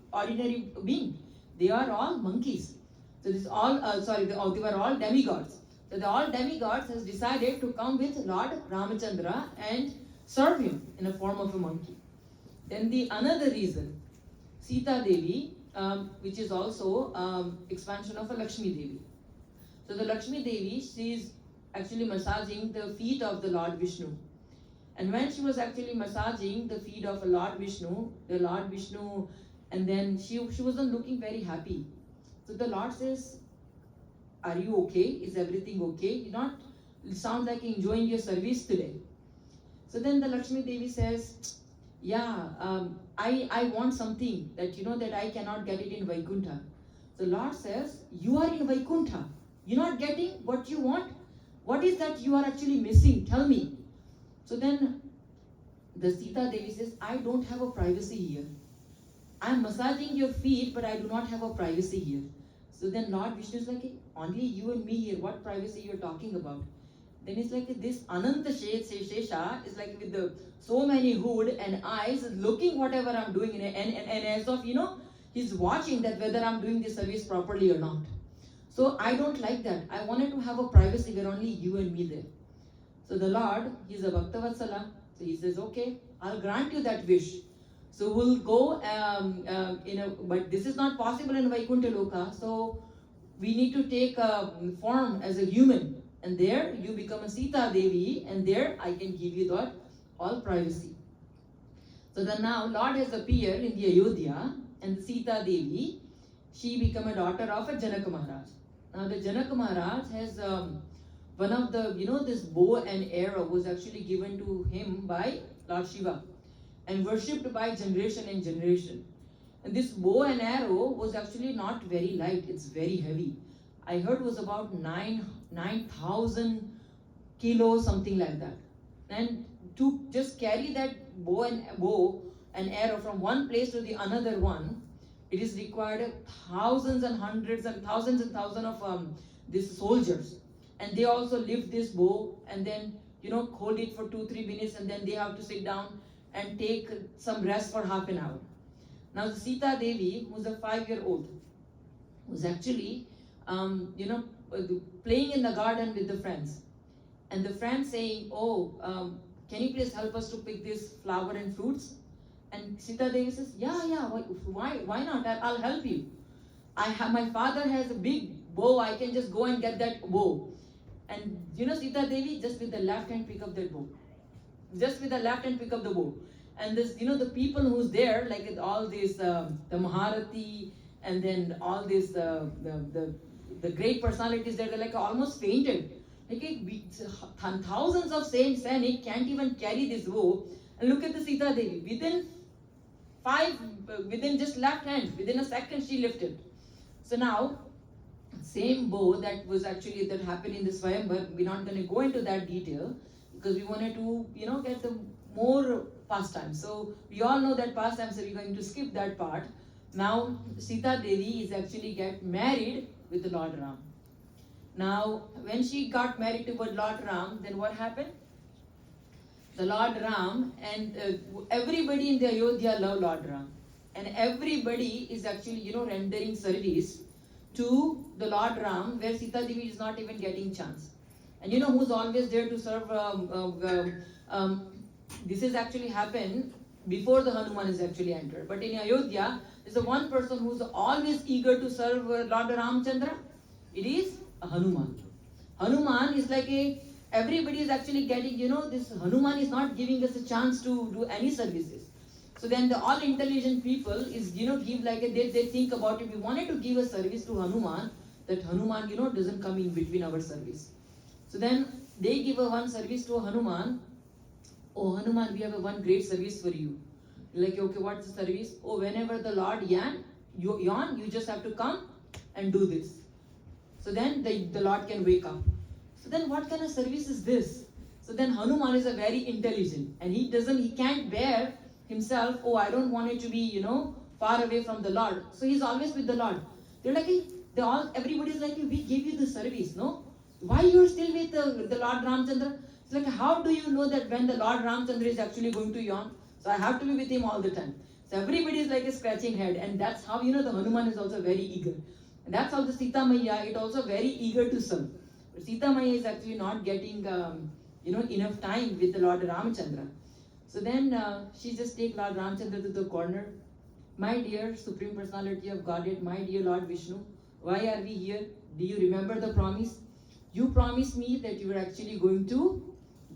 being. They are all monkeys. So this all, they were all demigods. So the all demigods has decided to come with Lord Ramachandra and serve him in a form of a monkey. Then the another reason, Sita Devi, which is also expansion of a Lakshmi Devi. So the Lakshmi Devi, she is actually massaging the feet of the Lord Vishnu. And when she was actually massaging the feet of Lord Vishnu, and then she wasn't looking very happy. So the Lord says, are you okay? Is everything okay? You sound like enjoying your service today. So then the Lakshmi Devi says, yeah, I want something that that I cannot get it in Vaikuntha. The Lord says, you are in Vaikuntha. You're not getting what you want? What is that you are actually missing? Tell me. So then the Sita Devi says, I don't have a privacy here. I am massaging your feet, but I do not have a privacy here. So then Lord Vishnu is like, only you and me here, what privacy you're talking about? Then it's like this Ananta Shesha is like with so many hood and eyes looking whatever I'm doing, and as of, he's watching that whether I'm doing this service properly or not. So I don't like that. I wanted to have a privacy where only you and me there. So the Lord, he's a Bhaktavatsala. So he says, okay, I'll grant you that wish. So we'll go, but this is not possible in Vaikuntha Loka. So we need to take a form as a human. And there you become a Sita Devi, and there I can give you that all privacy. So then now Lord has appeared in the Ayodhya, and Sita Devi, she become a daughter of a Janaka Maharaj. Now the Janaka Maharaj has one of the, this bow and arrow was actually given to him by Lord Shiva and worshipped by generation and generation. And this bow and arrow was actually not very light, it's very heavy. I heard it was about 9,000 kilos, something like that. And to just carry that bow and arrow from one place to the another one, it is required thousands and hundreds and thousands of these soldiers. And they also lift this bow and then, hold it for 2-3 minutes, and then they have to sit down and take some rest for half an hour. Now the Sita Devi, who's a 5-year-old, was actually, playing in the garden with the friends. And the friends saying, can you please help us to pick this flower and fruits? And Sita Devi says, yeah, why not? I'll help you. My father has a big bow, I can just go and get that bow. And Sita Devi just with the left hand pick up that bow. Just with the left hand pick up the bow. And this, the people who's there, like all these, the Maharati, and then all these, the great personalities there, they're like almost fainted. Like thousands of Sainik can't even carry this bow. And look at the Sita Devi. Within just left hand, within a second she lifted. So now, same bow that happened in this Swayamvar, we're not going to go into that detail because we wanted to, get the more pastime. So we all know that pastime, so we're going to skip that part. Now, Sita Devi is actually get married with the Lord Ram. Now, when she got married to Lord Ram, then what happened? The Lord Ram and everybody in the Ayodhya love Lord Ram. And everybody is actually, rendering service to the Lord Ram, where Sita Devi is not even getting chance. And who's always there to serve? This is actually happened before the Hanuman is actually entered. But in Ayodhya, there's a one person who's always eager to serve Lord Ramchandra. It is a Hanuman. Hanuman is like everybody is actually getting, this Hanuman is not giving us a chance to do any services. So then the all intelligent people is, give like they think about it. We wanted to give a service to Hanuman, that Hanuman, doesn't come in between our service. So then they give a one service to Hanuman. Oh, Hanuman, we have a one great service for you. Like, okay, what's the service? Oh, whenever the Lord yawn, you just have to come and do this. So then the Lord can wake up. So then what kind of service is this? So then Hanuman is a very intelligent, and he can't bear himself, I don't want it to be, far away from the Lord. So he's always with the Lord. They're like, everybody's like, we gave you the service, no? Why you're still with the Lord Ramchandra? It's like, how do you know that when the Lord Ramchandra is actually going to yawn? So I have to be with him all the time. So everybody is like a scratching head, and that's how, the Hanuman is also very eager. And that's how the Sita Maya is also very eager to serve. But Sita Maya is actually not getting, enough time with the Lord Ramchandra. So then she just take Lord Ramchandra to the corner. My dear Supreme Personality of Godhead, my dear Lord Vishnu, why are we here? Do you remember the promise? You promised me that you were actually going to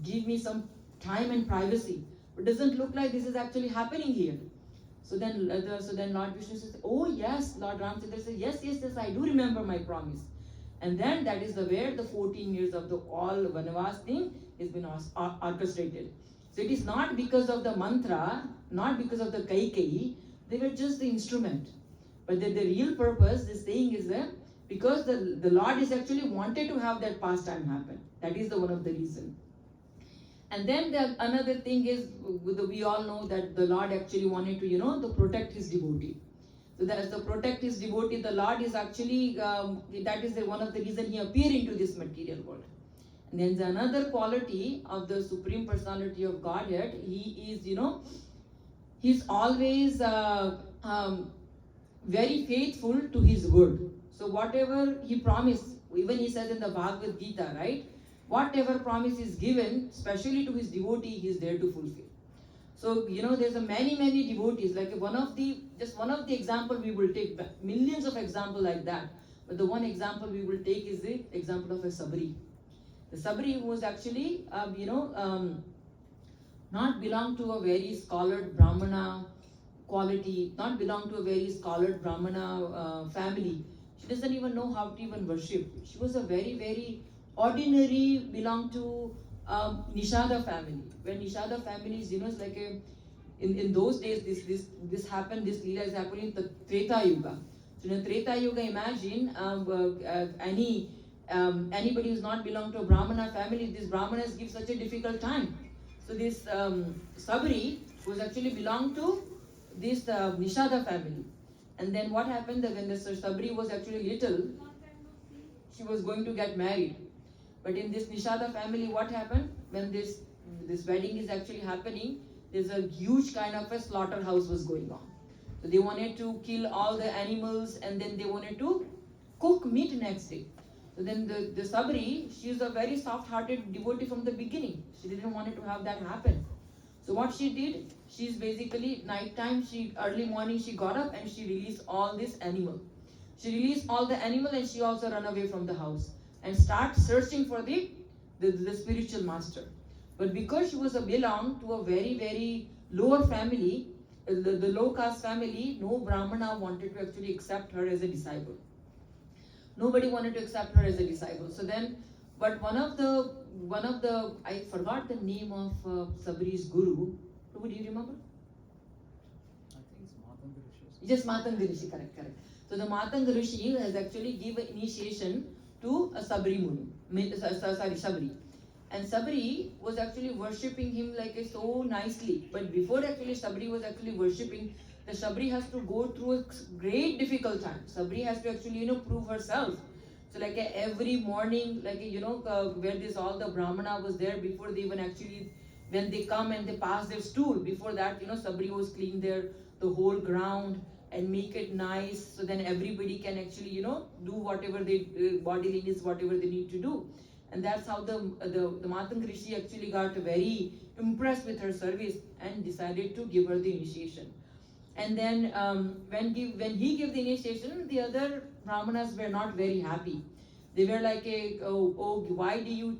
give me some time and privacy. But it doesn't look like this is actually happening here. So then Lord Vishnu says, oh yes, Lord Ramchandra says, yes, I do remember my promise. And then that is where the 14 years of the all Vanavas thing has been orchestrated. So it is not because of the mantra, not because of the Kaikeyi, they were just the instrument. But the real purpose, this thing is that because the Lord is actually wanted to have that pastime happen. That is the one of the reason. And then another thing is, we all know that the Lord actually wanted to, to protect his devotee. So that as to protect his devotee, the Lord is actually, that is one of the reason he appeared into this material world. And then the another quality of the Supreme Personality of Godhead, he is, he's always very faithful to his word. So whatever he promised, even he says in the Bhagavad Gita, right? Whatever promise is given, especially to his devotee, he is there to fulfill. So, there's many devotees, like one of the example we will take, millions of examples like that. But the one example we will take is the example of a Sabri. The Sabri was actually, not belong to a very scholared Brahmana quality, not belong to a very scholared Brahmana family. She doesn't even know how to even worship. She was a very ordinary, belong to Nishada family. When Nishada family is, it's like in those days, this happened, this Leela is happening in the Treta Yuga. So in the Treta Yuga, imagine anybody who's not belong to a Brahmana family, these Brahmanas give such a difficult time. So this Sabri was actually belonged to this Nishada family. And then what happened, that when the Sabri was actually little, she was going to get married. But in this Nishada family, what happened? When this wedding is actually happening, there's a huge kind of a slaughterhouse was going on. So they wanted to kill all the animals, and then they wanted to cook meat next day. So then the Sabri, she's a very soft-hearted devotee from the beginning. She didn't want it to have that happen. So what she did, she's basically nighttime, early morning she got up and she released all this animal. She released all the animal and she also ran away from the house and start searching for the spiritual master. But because she was belonged to a very, very lower family, the low caste family, no Brahmana wanted to actually accept her as a disciple. Nobody wanted to accept her as a disciple. So then, but one of the, I forgot the name of Sabri's guru. Who do you remember? I think it's Matanga Rishi. Yes, Matanga Rishi, correct. So the Matanga Rishi has actually given initiation to a Sabri Muni, Sabri. And Sabri was actually worshipping him so nicely. But before actually Sabri was actually worshipping, the Sabri has to go through a great difficult time. Sabri has to actually, prove herself. So every morning, where this all the Brahmana was there before they even actually, when they come and they pass their stool, before that, Sabri was clean the whole ground and make it nice. So then everybody can actually, do whatever they, bodily needs, whatever they need to do. And that's how the Matanga Rishi actually got very impressed with her service and decided to give her the initiation. And then when he gave the initiation, the other Brahmanas were not very happy. They were like, why do you,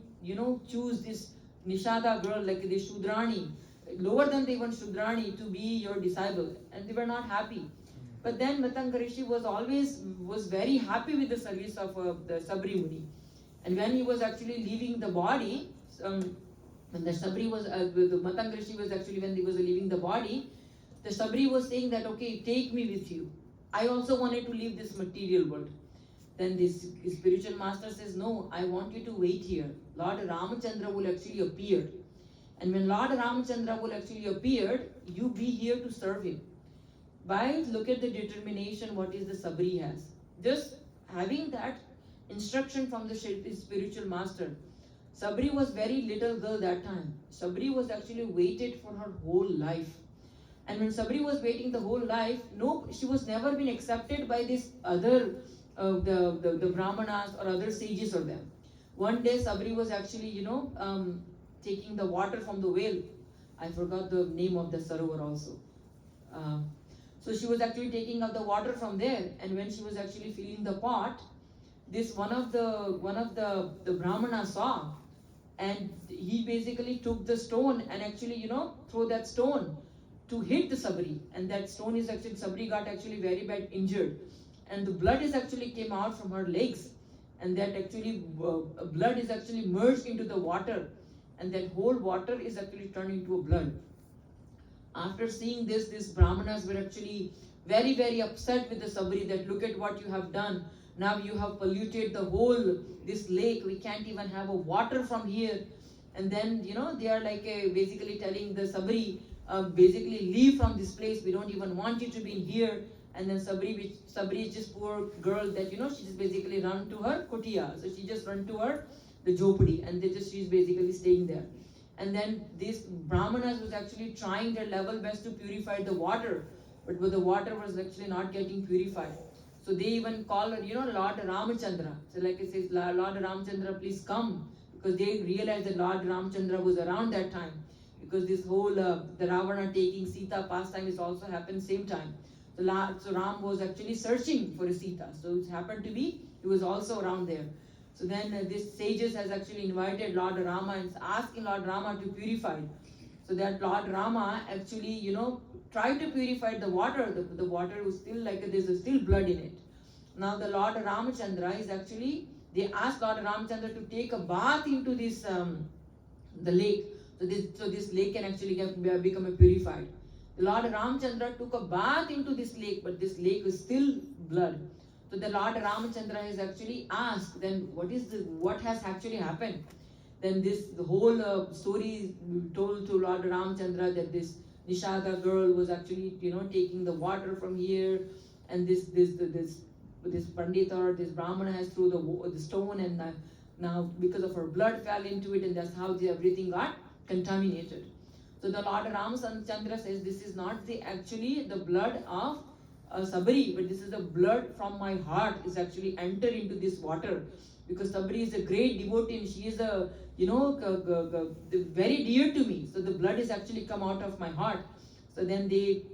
choose this Nishada girl, like this Shudrani, lower than even Shudrani, to be your disciple? And they were not happy. But then Matanga Rishi was very happy with the service of the Sabri Muni. And when he was actually leaving the body, when the Sabri was, the Matanga Rishi was actually, when he was leaving the body, the Sabri was saying that, okay, take me with you. I also wanted to leave this material world. Then this spiritual master says, no, I want you to wait here. Lord Ramachandra will actually appear. And when Lord Ramachandra will actually appear, you be here to serve him. Look at the determination what is the Sabri has. Just having that instruction from the spiritual master. Sabri was very little girl that time. Sabri was actually waited for her whole life. And when Sabri was waiting the whole life, no, she was never been accepted by this other, the Brahmanas or other sages or them. One day Sabri was actually, taking the water from the well. I forgot the name of the sarovar also. So she was actually taking up the water from there, and when she was actually filling the pot, this one of the Brahmanas saw, and he basically took the stone and actually, throw that stone to hit the Sabri, and that stone is actually, Sabri got actually very bad injured, and the blood is actually came out from her legs, and that actually blood is actually merged into the water, and that whole water is actually turned into a blood. After seeing this, these Brahmanas were actually very, very upset with the Sabri that look at what you have done. Now you have polluted the whole, this lake, we can't even have a water from here. And then, they are basically telling the Sabri, basically leave from this place, we don't even want you to be in here. And then Sabri is just poor girl that, she just basically run to her kutia. So she just run to her, the jopadi, and she's basically staying there. And then these Brahmanas was actually trying their level best to purify the water, but the water was actually not getting purified. So they even call her, Lord Ramachandra. So like it says, Lord Ramachandra, please come. Because they realized that Lord Ramachandra was around that time. Because this whole, the Ravana taking Sita pastime is also happened same time. So Ram was actually searching for a Sita. So it happened to be, he was also around there. So then this sages has actually invited Lord Rama and asking Lord Rama to purify. So that Lord Rama actually, tried to purify the water. The water was still there's still blood in it. Now the Lord Ramachandra is actually, they asked Lord Ramachandra to take a bath into this, the lake. So this lake can actually become purified. The Lord Ramachandra took a bath into this lake, but this lake is still blood. So the Lord Ramachandra has actually asked, then what has actually happened? Then the whole story told to Lord Ramachandra that this Nishada girl was actually, taking the water from here, and this Pandita or this Brahmana has threw the stone, and now because of her blood fell into it, and that's how everything got contaminated. So the Lord Ramachandra says, this is not the actually the blood of Sabri, but this is the blood from my heart is actually enter into this water, because Sabri is a great devotee and she is a very dear to me. So the blood is actually come out of my heart. So then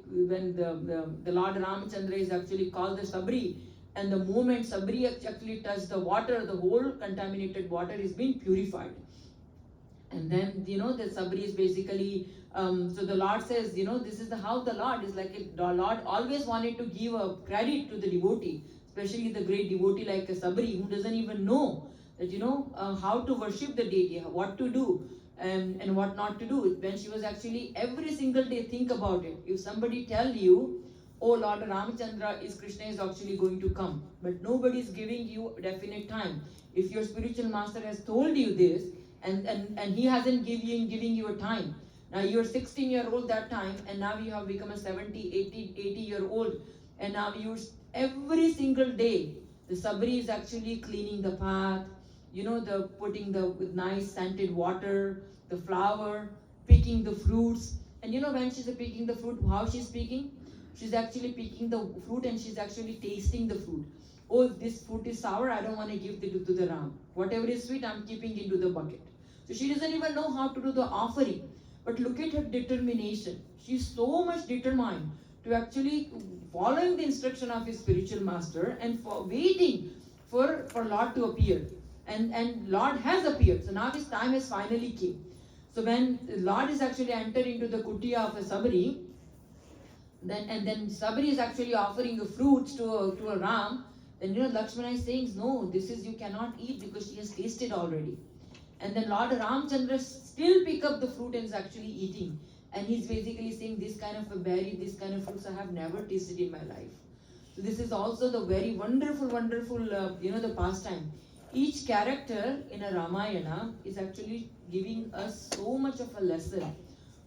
when the Lord Ramachandra is actually called the Sabri, and the moment Sabri actually touched the water, the whole contaminated water is being purified. And then the Sabri is basically so the Lord says, this is how the Lord is like. The Lord always wanted to give a credit to the devotee, especially the great devotee like a Sabri, who doesn't even know that how to worship the deity, what to do and what not to do. When she was actually every single day think about it. If somebody tell you, oh Lord Ramachandra is Krishna is actually going to come, but nobody is giving you definite time. If your spiritual master has told you this and he hasn't giving you a time. Now you're 16-year-old that time, and now you have become a 70, 80-year-old, and now you every single day the Sabri is actually cleaning the path, the putting the with nice scented water, the flower, picking the fruits. And when she's picking the fruit, how she's picking? She's actually picking the fruit and she's actually tasting the fruit. Oh, if this fruit is sour, I don't want to give it to the Ram. Whatever is sweet, I'm keeping into the bucket. So she doesn't even know how to do the offering. But look at her determination. She's so much determined to actually following the instruction of his spiritual master and for waiting for Lord to appear. And Lord has appeared. So now his time has finally came. So when Lord is actually entered into the kutia of a Sabri, then Sabri is actually offering the fruits to a Ram, then Lakshmana is saying, no, this is you cannot eat because she has tasted already. And then Lord Ramchandra still pick up the fruit and is actually eating. And he's basically saying, this kind of a berry, this kind of fruits I have never tasted in my life. So this is also the very wonderful, the pastime. Each character in a Ramayana is actually giving us so much of a lesson,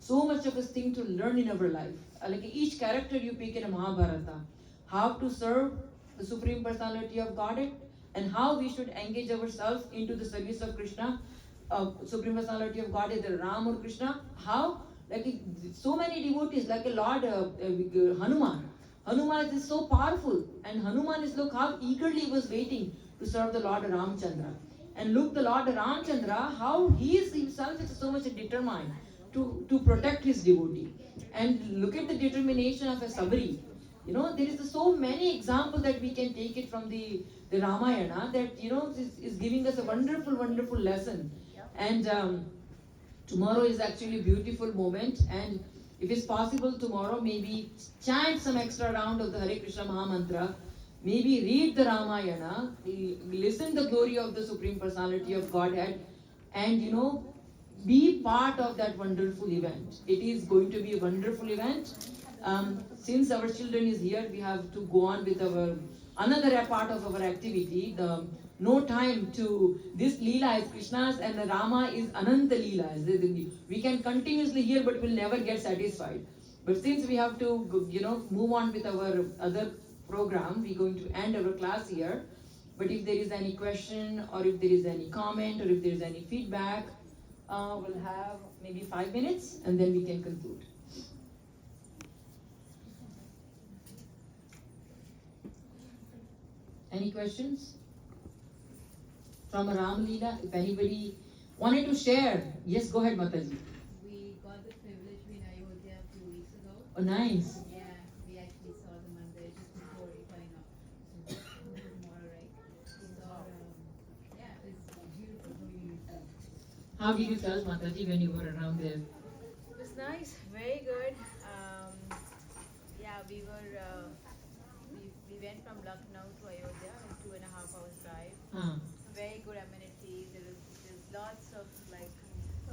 so much of a thing to learn in our life. Like each character you pick in a Mahabharata, how to serve the Supreme Personality of Godhead, and how we should engage ourselves into the service of Krishna, Supreme Personality of Godhead, the Ram or Krishna. How, so many devotees, like a Lord Hanuman. Hanuman is so powerful, and Hanuman is look how eagerly he was waiting to serve the Lord Ramchandra. And look, the Lord Ramchandra, how he is himself is so much determined to protect his devotee. And look at the determination of a Sabri. There is so many examples that we can take it from the Ramayana that is giving us a wonderful lesson. And tomorrow is actually a beautiful moment, and if it's possible tomorrow, maybe chant some extra round of the Hare Krishna Maha Mantra, maybe read the Ramayana, listen the glory of the Supreme Personality of Godhead, and be part of that wonderful event. It is going to be a wonderful event. Since our children is here, we have to go on with our another part of our activity. No time to this Leela is Krishna's and the Rama is Ananta Leela. We can continuously hear, but we'll never get satisfied. But since we have to move on with our other program, we're going to end our class here. But if there is any question, or if there is any comment, or if there is any feedback, we'll have maybe 5 minutes and then we can conclude. Any questions? From Ram Leela, if anybody wanted to share. Yes, go ahead, Mataji. We got the privilege to be in Ayodhya a few weeks ago. Oh, nice. Yeah, we actually saw the mandir just before going up. So tomorrow, right? So, yeah, it's beautiful. How did you feel, Mataji, when you were around there? It was nice, very good. Yeah, we were, we went from Lucknow to Ayodhya in 2.5 hours drive. Very good amenities. There's lots of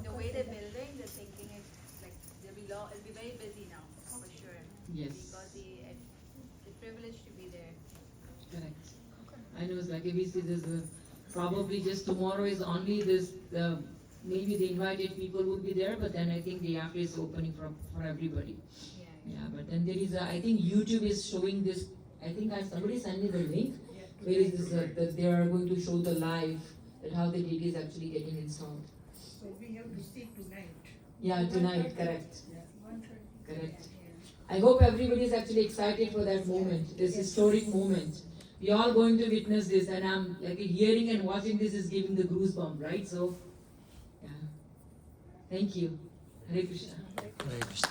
the way they're building, they're thinking it'll be very busy now for sure. Yes. We got the privilege to be there. Correct. I know it's like we see this probably just tomorrow is only this maybe the invited people would be there, but then I think the app is opening for everybody. Yeah, but then there is I think YouTube is showing this. I think somebody sent me the link. Where is this that they are going to show the live that how the deity is actually getting installed. So we have to see tonight. Yeah, tonight, correct. Correct. I hope everybody is actually excited for that moment, this historic moment. We are all going to witness this, and I'm like hearing and watching this is giving the goosebump, right? So, yeah. Thank you. Hare Krishna. Hare Krishna.